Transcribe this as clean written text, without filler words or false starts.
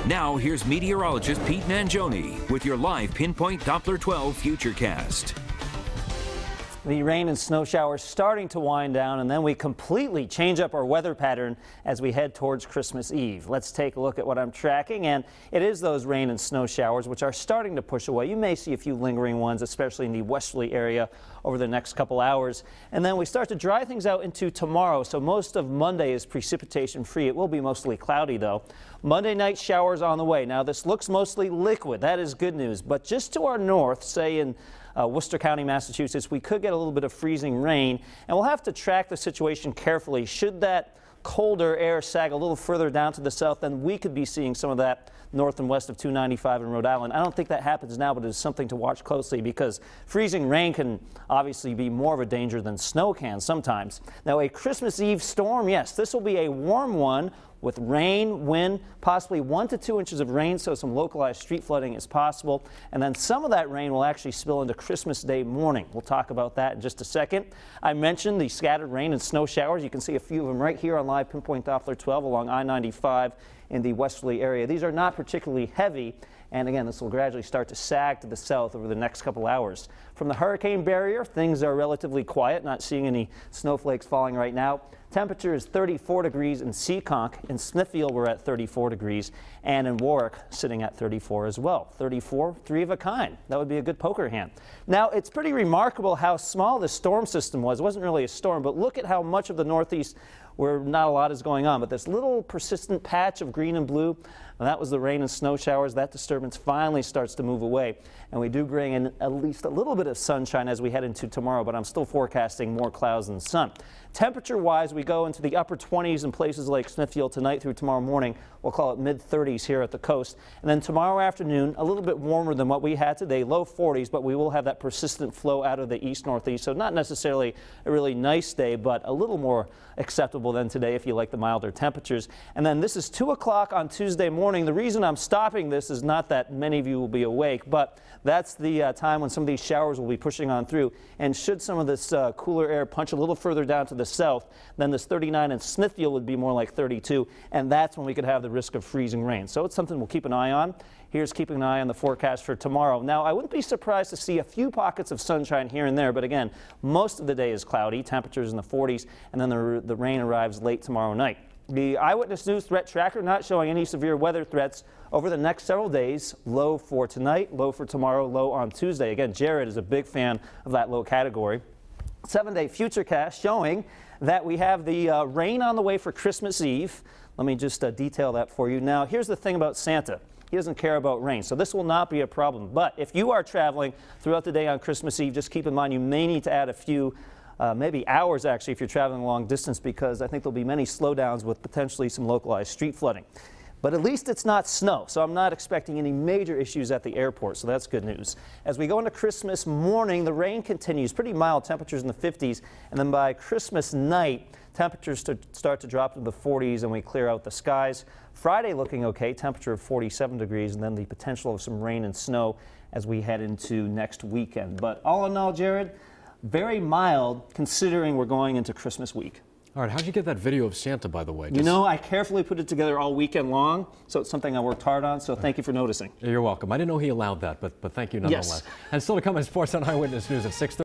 Now, here's meteorologist Pete Mangione with your live Pinpoint Doppler 12 Futurecast. The rain and snow showers starting to wind down, and then we completely change up our weather pattern as we head towards Christmas Eve. Let's take a look at what I'm tracking, and it is those rain and snow showers which are starting to push away. You may see a few lingering ones, especially in the westerly area over the next couple hours. And then we start to dry things out into tomorrow, so most of Monday is precipitation free. It will be mostly cloudy though. Monday night showers on the way. Now this looks mostly liquid. That is good news, but just to our north, say in Worcester County, Massachusetts, we could get a little bit of freezing rain, and we'll have to track the situation carefully. Should that colder air sag a little further down to the south, then we could be seeing some of that north and west of 295 in Rhode Island. I don't think that happens now, but it is something to watch closely because freezing rain can obviously be more of a danger than snow can sometimes. Now, a Christmas Eve storm, yes, this will be a warm one with rain, wind, possibly 1 to 2 inches of rain, so some localized street flooding is possible. And then some of that rain will actually spill into Christmas Day morning. We'll talk about that in just a second. I mentioned the scattered rain and snow showers. You can see a few of them right here on live Pinpoint Doppler 12 along I-95 in the westerly area. These are not particularly heavy, and again, this will gradually start to sag to the south over the next couple hours. From the hurricane barrier, things are relatively quiet, not seeing any snowflakes falling right now. Temperature is 34 degrees in Seekonk. In Smithfield, we're at 34 degrees, and in Warwick, sitting at 34 as well. 34, three of a kind. That would be a good poker hand. Now, it's pretty remarkable how small this storm system was. It wasn't really a storm, but look at how much of the Northeast where not a lot is going on, but this little persistent patch of green and blue, and that was the rain and snow showers. That disturbance finally starts to move away, and we do bring in at least a little bit of sunshine as we head into tomorrow, but I'm still forecasting more clouds than sun. Temperature-wise, we go into the upper 20s in places like Smithfield tonight through tomorrow morning. We'll call it mid-30s here at the coast. And then tomorrow afternoon, a little bit warmer than what we had today, low 40s, but we will have that persistent flow out of the east-northeast. So not necessarily a really nice day, but a little more acceptable than today if you like the milder temperatures. And then this is 2 o'clock on Tuesday morning. The reason I'm stopping this is not that many of you will be awake, but that's the time when some of these showers will be pushing on through. And should some of this cooler air punch a little further down to the south, then this 39 in Smithfield would be more like 32, and that's when we could have the risk of freezing rain. So it's something we'll keep an eye on. Here's keeping an eye on the forecast for tomorrow. Now, I wouldn't be surprised to see a few pockets of sunshine here and there, but again, most of the day is cloudy, temperatures in the 40s, and then the rain arrives late tomorrow night. The Eyewitness News Threat Tracker not showing any severe weather threats over the next several days. Low for tonight, low for tomorrow, low on Tuesday. Again, Jared is a big fan of that low category. 7-day Futurecast showing that we have the rain on the way for Christmas Eve. Let me just detail that for you. Now, here's the thing about Santa. He doesn't care about rain, so this will not be a problem. But if you are traveling throughout the day on Christmas Eve, just keep in mind you may need to add a few maybe hours actually if you're traveling long distance, because I think there'll be many slowdowns with potentially some localized street flooding. But at least it's not snow, so I'm not expecting any major issues at the airport, so that's good news. As we go into Christmas morning, the rain continues, pretty mild temperatures in the 50s, and then by Christmas night, temperatures start to drop to the 40s and we clear out the skies. Friday looking okay, temperature of 47 degrees, and then the potential of some rain and snow as we head into next weekend. But all in all, Jared, very mild considering we're going into Christmas week. All right, how'd you get that video of Santa, by the way? You know, I carefully put it together all weekend long, so it's something I worked hard on, so thank you for noticing. You're welcome. I didn't know he allowed that, but thank you nonetheless. Yes. And still to come in sports on Eyewitness News at 6:30.